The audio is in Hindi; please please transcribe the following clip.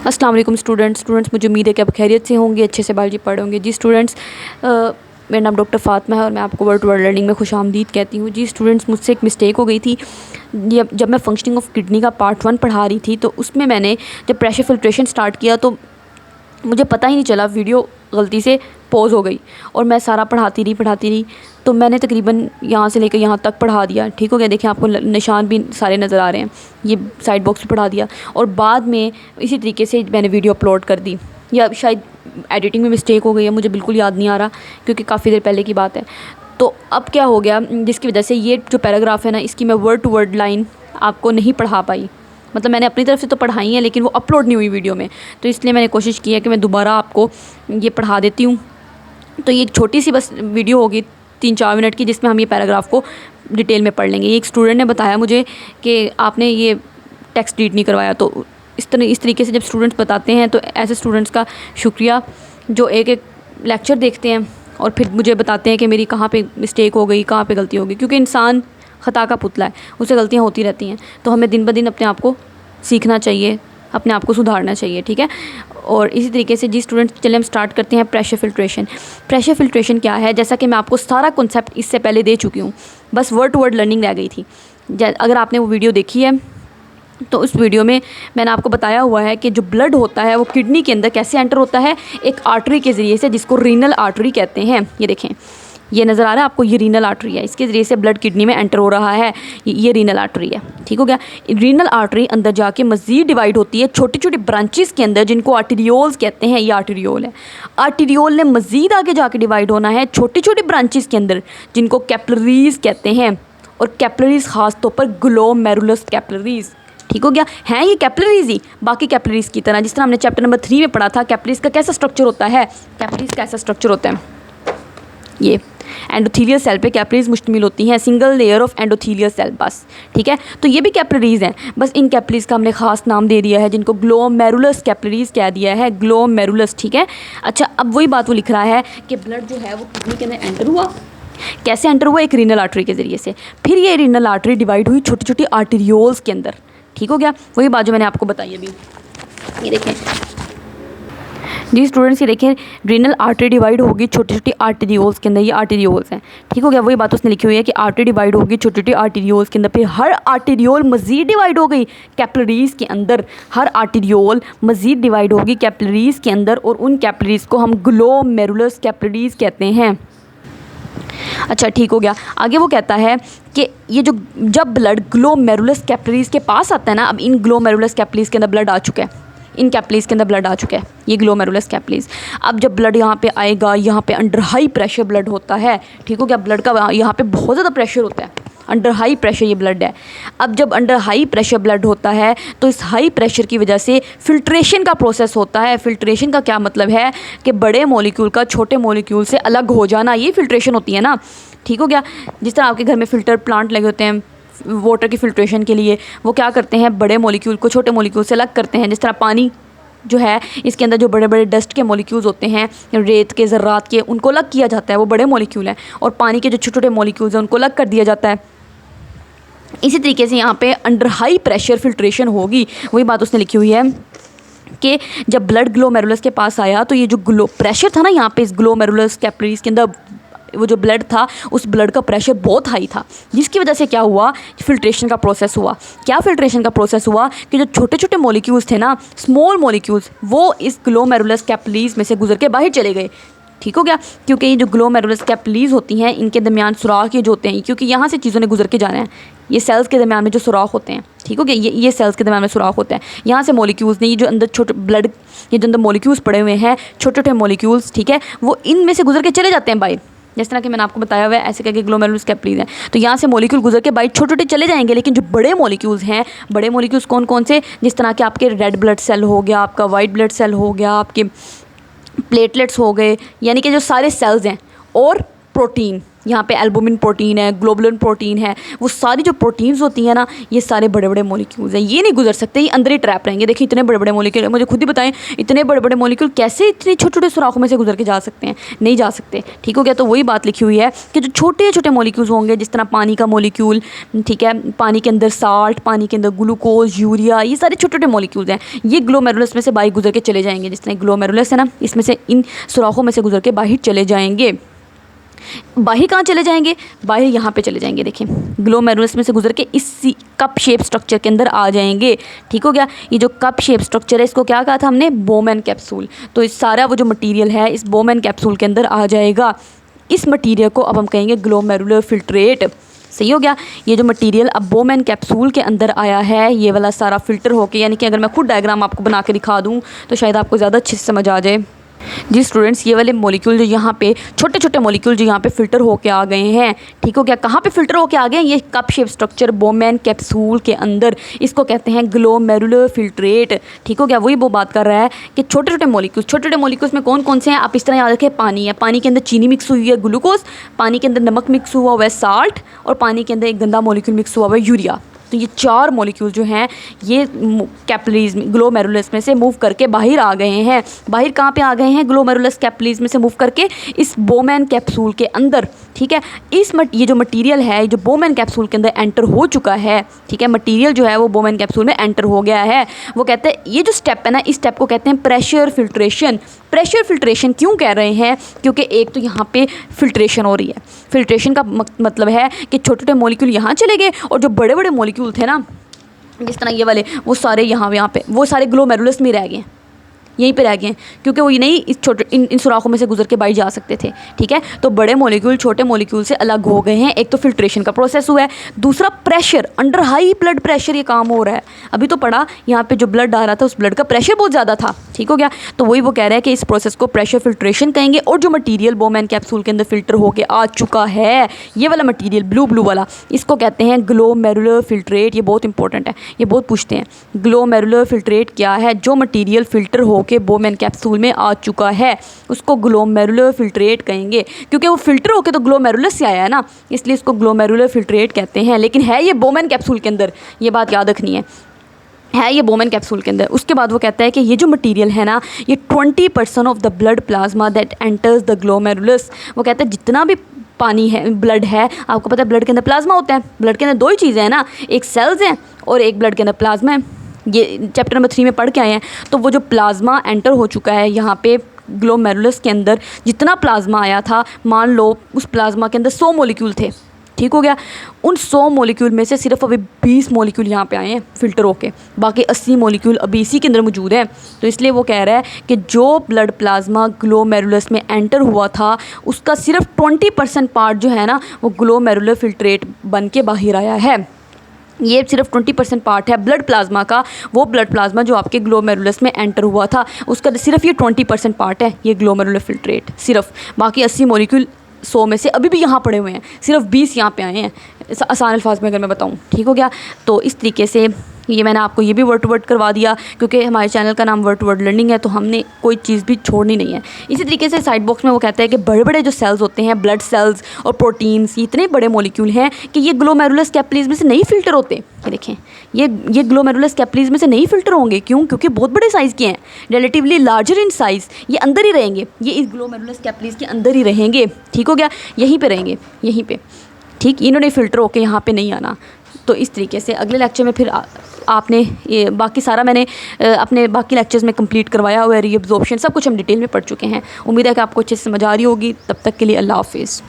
अस्सलाम वालेकुम स्टूडेंट्स, मुझे उम्मीद है कि आप खैरियत से होंगे, अच्छे से बायोलॉजी पढ़े होंगे। जी स्टूडेंट्स, मेरा नाम डॉक्टर फ़ातिमा है और मैं आपको वर्ड टू वर्ड लर्निंग में खुशामदीद कहती हूँ। जी स्टूडेंट्स, मुझसे एक मिस्टेक हो गई थी। जब मैं फंक्शनिंग ऑफ किडनी का पार्ट 1 पढ़ा रही थी तो उसमें मैंने जब प्रेशर फिल्ट्रेशन स्टार्ट किया तो मुझे पता ही नहीं चला, वीडियो गलती से पॉज हो गई और मैं सारा पढ़ाती रही तो मैंने तकरीबन यहाँ से लेकर यहाँ तक पढ़ा दिया। ठीक हो गया, देखिए आपको निशान भी सारे नज़र आ रहे हैं, ये साइड बॉक्स में पढ़ा दिया और बाद में इसी तरीके से मैंने वीडियो अपलोड कर दी। या शायद एडिटिंग में मिस्टेक हो गई है, मुझे बिल्कुल याद नहीं आ रहा क्योंकि काफ़ी देर पहले की बात है। तो अब क्या हो गया, जिसकी वजह से ये जो पैराग्राफ है ना, इसकी मैं वर्ड टू वर्ड लाइन आपको नहीं पढ़ा पाई। मतलब मैंने अपनी तरफ से तो पढ़ाई है लेकिन वो अपलोड नहीं हुई वीडियो में, तो इसलिए मैंने कोशिश की है कि मैं दोबारा आपको ये पढ़ा देती हूँ। तो ये एक छोटी सी बस वीडियो होगी 3-4 मिनट की, जिसमें हम ये पैराग्राफ को डिटेल में पढ़ लेंगे। ये एक स्टूडेंट ने बताया मुझे कि आपने ये टेक्स्ट रीड नहीं करवाया। तो इस तरीके से जब स्टूडेंट्स बताते हैं तो ऐसे स्टूडेंट्स का शुक्रिया जो एक एक लेक्चर देखते हैं और फिर मुझे बताते हैं कि मेरी कहाँ पे मिस्टेक हो गई, कहाँ पे गलती हो गई। क्योंकि इंसान ख़ता का पुतला है, उससे गलतियाँ होती रहती हैं। तो हमें दिन ब दिन अपने आप को सीखना चाहिए, अपने आप को सुधारना चाहिए। ठीक है, और इसी तरीके से जी स्टूडेंट्स, चलिए हम स्टार्ट करते हैं प्रेशर फिल्ट्रेशन। प्रेशर फिल्ट्रेशन क्या है, जैसा कि मैं आपको सारा कॉन्सेप्ट इससे पहले दे चुकी हूँ, बस वर्ड टू वर्ड लर्निंग रह गई थी। अगर आपने वो वीडियो देखी है तो उस वीडियो में मैंने आपको बताया हुआ है कि जो ब्लड होता है वो किडनी के अंदर कैसे एंटर होता है, एक आर्टरी के ज़रिए से, जिसको रीनल आर्टरी कहते हैं। ये देखें, ये नज़र आ रहा है आपको, ये रीनल आर्टरी है, इसके ज़रिए से ब्लड किडनी में एंटर हो रहा है। ये रीनल आर्टरी है। ठीक हो गया, रीनल आर्टरी अंदर जाके मज़ीद डिवाइड होती है छोटी छोटी ब्रांचेस के अंदर, जिनको आर्टीरियोल्स कहते हैं। ये आर्टीरियोल है, आर्टीरियोल ने मज़ीद आगे जाके डिवाइड होना है छोटी छोटी ब्रांचेस के अंदर, जिनको कैपिलरीज़ कहते हैं। और कैपिलरीज़ ख़ास तौर पर ग्लोमेरुलस कैपिलरीज़। ठीक हो गया, हैं ये कैपिलरीज़ ही बाकी कैपिलरीज़ की तरह, जिस तरह हमने चैप्टर नंबर 3 में पढ़ा था कैपिलरीज़ का कैसा स्ट्रक्चर होता है। कैपिलरीज़ का ऐसा स्ट्रक्चर होता है, ये एंडोथीलियल सेल पे कैपिलरीज़ मुश्तमिल होती हैं, single layer of endothelial cell बस। ठीक है, तो ये भी कैपिलरीज़ हैं, बस इन कैपिलरीज़ का हमने ख़ास नाम दे दिया है, जिनको ग्लोमेरुलस कैपिलरीज़ कह दिया है, ग्लोमेरुलस। ठीक है, अच्छा, अब वही बात वो लिख रहा है कि ब्लड जो है वो किडनी के अंदर एंटर हुआ। कैसे एंटर हुआ, एक रीनल आर्टरी के ज़रिए से। फिर ये रीनल आर्टरी डिवाइड हुई छोटी छोटी आर्टीरियोल्स के अंदर। ठीक हो गया, वही बात जो मैंने आपको बताई अभी। ये देखें जी स्टूडेंट्स, ये देखें, रीनल आर्टरी डिवाइड होगी छोटी छोटी आर्टीरियोल्स के अंदर। ये आर्टीरियोल्स हैं। ठीक हो गया, वही बात उसने लिखी हुई है कि आर्टरी डिवाइड होगी छोटी छोटी आर्टीरियोल्स के अंदर। फिर हर आर्टीरियोल मज़ीद डिवाइड हो गई कैपिलरीज़ के अंदर। हर आर्टीरियोल मज़ीद डिवाइड होगी कैपिलरीज़ के अंदर और उन कैपिलरीज़ को हम ग्लोमेरुलस कैपिलरीज़ कहते हैं। अच्छा, ठीक हो गया, आगे वो कहता है कि ये जो जब ब्लड ग्लोमेरुलस कैपिलरीज़ के पास आता है ना, अब इन ग्लोमेरुलस कैपिलरीज़ के अंदर ब्लड आ चुका है, इन कैपिलरीज़ के अंदर ब्लड आ चुका है, ये ग्लोमेरुलस कैपिलरीज़। अब जब ब्लड यहाँ पे आएगा, यहाँ पे अंडर हाई प्रेशर ब्लड होता है। ठीक हो गया, ब्लड का यहाँ पे बहुत ज़्यादा प्रेशर होता है, अंडर हाई प्रेशर ये ब्लड है। अब जब अंडर हाई प्रेशर ब्लड होता है तो इस हाई प्रेशर की वजह से फ़िल्ट्रेशन का प्रोसेस होता है। फ़िल्ट्रेशन का क्या मतलब है कि बड़े मॉलिक्यूल का छोटे मॉलिक्यूल से अलग हो जाना, ये फ़िल्ट्रेशन होती है ना। ठीक हो गया, जिस तरह आपके घर में फ़िल्टर प्लांट लगे होते हैं वाटर की फ़िल्ट्रेशन के लिए, वो क्या करते हैं, बड़े मॉलिक्यूल को छोटे मॉलिक्यूल से अलग करते हैं। जिस तरह पानी जो है, इसके अंदर जो बड़े बड़े डस्ट के मॉलिक्यूल्स होते हैं, रेत के, ज़र्रात के, उनको अलग किया जाता है, वो बड़े मॉलिक्यूल हैं। और पानी के जो छोटे छोटे मॉलिक्यूल्स हैं उनको अलग कर दिया जाता है। इसी तरीके से यहाँ पे अंडर हाई प्रेशर फिल्ट्रेशन होगी। वही बात उसने लिखी हुई है कि जब ब्लड ग्लोमेरुलस के पास आया तो ये जो प्रेशर था ना यहाँ पे इस ग्लोमेरुलस कैपिलरीज़ के अंदर, वो जो ब्लड था उस ब्लड का प्रेशर बहुत हाई था, जिसकी वजह से क्या हुआ, फिल्ट्रेशन का प्रोसेस हुआ। क्या फिल्ट्रेशन का प्रोसेस हुआ कि जो छोटे छोटे मॉलिक्यूल्स थे ना, स्मॉल मॉलिक्यूल्स, वो इस ग्लोमेरुलस कैपिलरीज़ में से गुजर के बाहर चले गए। ठीक हो गया, क्योंकि ये जो ग्लोमेरुलस कैपिलरीज़ होती हैं, इनके दरमियान सुराख ये जो होते हैं, क्योंकि यहाँ से चीज़ों ने गुजर के जाना है, ये सेल्स के दरमियान में जो सुराख होते हैं। ठीक हो गया, ये सेल्स के दरमियान में सुराख होता है, यहाँ से मॉलिक्यूल्स ने, ये जो अंदर छोटे ब्लड, ये जो अंदर मॉलिक्यूल्स पड़े हुए हैं, छोटे छोटे मॉलिक्यूल्स, ठीक है, वो इनमें से गुजर के चले जाते हैं बाहर। जिस तरह कि मैंने आपको बताया हुआ है, ऐसे करके ग्लोमेरुलस कैपिलरीज़ हैं, तो यहाँ से मॉलिक्यूल गुजर के बाहर छोटे छोटे चले जाएंगे। लेकिन जो बड़े मॉलिक्यूल्स हैं, बड़े मॉलिक्यूल्स कौन कौन से, जिस तरह के आपके रेड ब्लड सेल हो गया, आपका वाइट ब्लड सेल हो गया, आपके प्लेटलेट्स हो गए, यानी कि जो सारे सेल्स हैं, और प्रोटीन, यहाँ पे एल्बुमिन प्रोटीन है, ग्लोबुलिन प्रोटीन है, वो सारी जो प्रोटीन्स होती हैं ना, ये सारे बड़े बड़े मॉलिक्यूल्स हैं, ये नहीं गुजर सकते, ये अंदर ही ट्रैप रहेंगे। देखिए इतने बड़े बड़े मॉलिक्यूल, मुझे खुद ही बताएं इतने बड़े बड़े मॉलिक्यूल कैसे इतने छोटे छोटे सुराखों में से गुजर के जा सकते हैं, नहीं जा सकते। ठीक हो गया, तो वही बात लिखी हुई है कि जो छोटे छोटे मॉलिक्यूल्स होंगे, जिस तरह पानी का मॉलिक्यूल, ठीक है, पानी के अंदर साल्ट, पानी के अंदर ग्लूकोज, यूरिया, ये सारे छोटे छोटे मॉलिक्यूल्स हैं, ये ग्लोमेरुलस में से बाहर गुजर के चले जाएंगे। जिस तरह ग्लोमेरुलस है ना, इसमें से इन सुराखों में से गुजर के बाहर चले जाएंगे। बाहर कहाँ चले जाएंगे? बाहर यहाँ पे चले जाएंगे। देखिए ग्लोमेरुलस में से गुजर के इस कप शेप स्ट्रक्चर के अंदर आ जाएंगे। ठीक हो गया, ये जो कप शेप स्ट्रक्चर है इसको क्या कहा था हमने? Bowman capsule. तो इस सारा वो जो मटेरियल है इस बोमेन कैप्सूल के अंदर आ जाएगा। इस मटेरियल को अब हम कहेंगे ग्लोमेरुलर फिल्ट्रेट। सही हो गया, ये जो मटेरियल अब बोमेन कैप्सूल के अंदर आया है, ये वाला सारा फिल्टर होके, यानी कि अगर मैं खुद डायग्राम आपको बना के दिखा दूँ तो शायद आपको ज़्यादा अच्छे से समझ आ जाए। जी स्टूडेंट्स, ये वाले मॉलिक्यूल जो यहाँ पे छोटे छोटे मॉलिक्यूल जो यहाँ पे फ़िल्टर होके आ गए हैं, ठीक हो गया, कहाँ पे फ़िल्टर होके आ गए हैं? ये cup shape structure Bowman capsule के अंदर, इसको कहते हैं ग्लोमेरुलर फिल्ट्रेट। ठीक हो गया, वही वो बात कर रहा है कि छोटे छोटे मॉलिक्यूल्स में कौन कौन से हैं? आप इस तरह याद रखें, पानी है, पानी के अंदर चीनी मिक्स हुई है ग्लूकोज, पानी के अंदर नमक मिक्स हुआ है साल्ट, और पानी के अंदर एक गंदा मॉलिक्यूल मिक्स हुआ है यूरिया। तो ये चार मॉलिक्यूल जो हैं ये कैपिलरीज में, ग्लोमेरुलस में से मूव करके बाहर आ गए हैं। बाहर कहाँ पे आ गए हैं? ग्लोमेरुलस कैपिलरीज में से मूव करके इस बोमेन कैप्सूल के अंदर। ठीक है, ये जो मटेरियल है, जो बोमेन कैप्सूल के अंदर एंटर हो चुका है, ठीक है, मटेरियल जो है वो बोमेन कैप्सूल में एंटर हो गया है। वो कहते हैं ये जो स्टेप है ना, इस स्टेप को कहते हैं प्रेशर फिल्ट्रेशन। प्रेशर फिल्ट्रेशन क्यों कह रहे हैं? क्योंकि एक तो यहाँ पे फिल्ट्रेशन हो रही है। फिल्ट्रेशन का मतलब है कि छोटे छोटे मॉलिक्यूल यहाँ चले गए और जो बड़े बड़े मॉलिक्यूल थे ना, जिस तरह ये वाले, वो सारे यहाँ पे वो सारे ग्लोमेरुलस में रह गए, यहीं पे रह गए हैं, क्योंकि वो ये नहीं इस छोटे इन सुराखों में से गुजर के बाहर जा सकते थे। ठीक है, तो बड़े मॉलिक्यूल छोटे मॉलिक्यूल से अलग हो गए हैं। एक तो फिल्ट्रेशन का प्रोसेस हुआ है, दूसरा pressure, under high blood pressure ये काम हो रहा है। अभी तो पढ़ा यहाँ पे जो ब्लड आ रहा था उस ब्लड का प्रेशर बहुत ज़्यादा था। ठीक हो गया, तो वही वो कह रहे हैं कि इस प्रोसेस को प्रेशर फिल्ट्रेशन कहेंगे। और जो मटीरियल बोमेन कैप्सूल के अंदर फिल्टर होकर आ चुका है, ये वाला मटीरियल ब्लू वाला, इसको कहते हैं ग्लोमेरुलर फिल्ट्रेट। ये बहुत इंपॉर्टेंट है, ये बहुत पूछते हैं। ग्लोमेरुलर फिल्ट्रेट क्या है? जो मटीरियल फिल्टर हो के बोमेन कैप्सूल में आ चुका है उसको ग्लोमेरुलर फिल्ट्रेट कहेंगे, क्योंकि वो फिल्टर होके तो ग्लोमेरुलस से आया है ना, इसलिए इसको ग्लोमेरुलर फिल्ट्रेट कहते हैं। लेकिन है ये बोमेन कैप्सूल के अंदर, ये बात याद रखनी है ये बोमेन कैप्सूल के अंदर। उसके बाद वो कहता है कि ये जो मटेरियल है ना, ये 20% of the blood plasma that enters the glomerulus. वो कहता है जितना भी पानी है, ब्लड है, आपको पता है ब्लड के अंदर प्लाज्मा होता है। ब्लड के अंदर दो ही चीज़ें हैं ना, एक सेल्स हैं और एक ब्लड के अंदर प्लाज्मा है। ये चैप्टर नंबर 3 में पढ़ के आए हैं। तो वो जो प्लाज्मा एंटर हो चुका है यहाँ पे ग्लोमेरुलस के अंदर, जितना प्लाज्मा आया था, मान लो उस प्लाज्मा के अंदर 100 मॉलिक्यूल थे। ठीक हो गया, उन 100 मॉलिक्यूल में से सिर्फ अभी 20 मॉलिक्यूल यहाँ पे आए हैं फिल्टर होके, बाकी 80 मॉलिक्यूल अभी इसी के अंदर मौजूद हैं। तो इसलिए वो कह रहा है कि जो ब्लड प्लाज्मा ग्लोमेरुलस में एंटर हुआ था उसका सिर्फ 20% पार्ट जो है ना वो ग्लोमेरुलर फिल्ट्रेट बन के बाहर आया है। ये सिर्फ 20% पार्ट है ब्लड प्लाज्मा का। वो ब्लड प्लाज्मा जो आपके ग्लोमेरुलस में एंटर हुआ था उसका सिर्फ ये 20% पार्ट है, ये ग्लोमेरुलर फिल्ट्रेट सिर्फ। बाकी 80 मॉलिक्यूल 100 में से अभी भी यहाँ पड़े हुए हैं, सिर्फ 20 यहाँ पे आए हैं, आसान अल्फाज में अगर मैं बताऊँ। ठीक हो गया, तो इस तरीके से ये मैंने आपको ये भी वर्ड टू वर्ड करवा दिया, क्योंकि हमारे चैनल का नाम वर्ड टू वर्ड लर्निंग है, तो हमने कोई चीज़ भी छोड़नी नहीं है। इसी तरीके से साइड बॉक्स में वो कहता है कि बड़े बड़े जो सेल्स होते हैं, ब्लड सेल्स और प्रोटीन्स, ये इतने बड़े मॉलिक्यूल हैं कि ये ग्लोमेरुलस कैपिलरीज में से नहीं फिल्टर होते। ये देखें, ये ग्लोमेरुलस कैपिलरीज में से नहीं फिल्टर होंगे। क्यों? क्योंकि बहुत बड़े साइज़ के हैं, रिलेटिवली लार्जर इन साइज़। ये अंदर ही रहेंगे, ये इस ग्लोमेरुलस कैपिलरीज के अंदर ही रहेंगे। ठीक हो गया, यहीं पे रहेंगे, यहीं पे। ठीक, इन्होंने फ़िल्टर होके यहाँ पे नहीं आना। तो इस तरीके से अगले लेक्चर में फिर आपने ये बाकी सारा मैंने अपने बाकी लेक्चर्स में कंप्लीट करवाया हुआ है, रीअब्जॉर्प्शन सब कुछ हम डिटेल में पढ़ चुके हैं। उम्मीद है कि आपको अच्छे से समझ आ रही होगी। तब तक के लिए अल्लाह हाफिज़।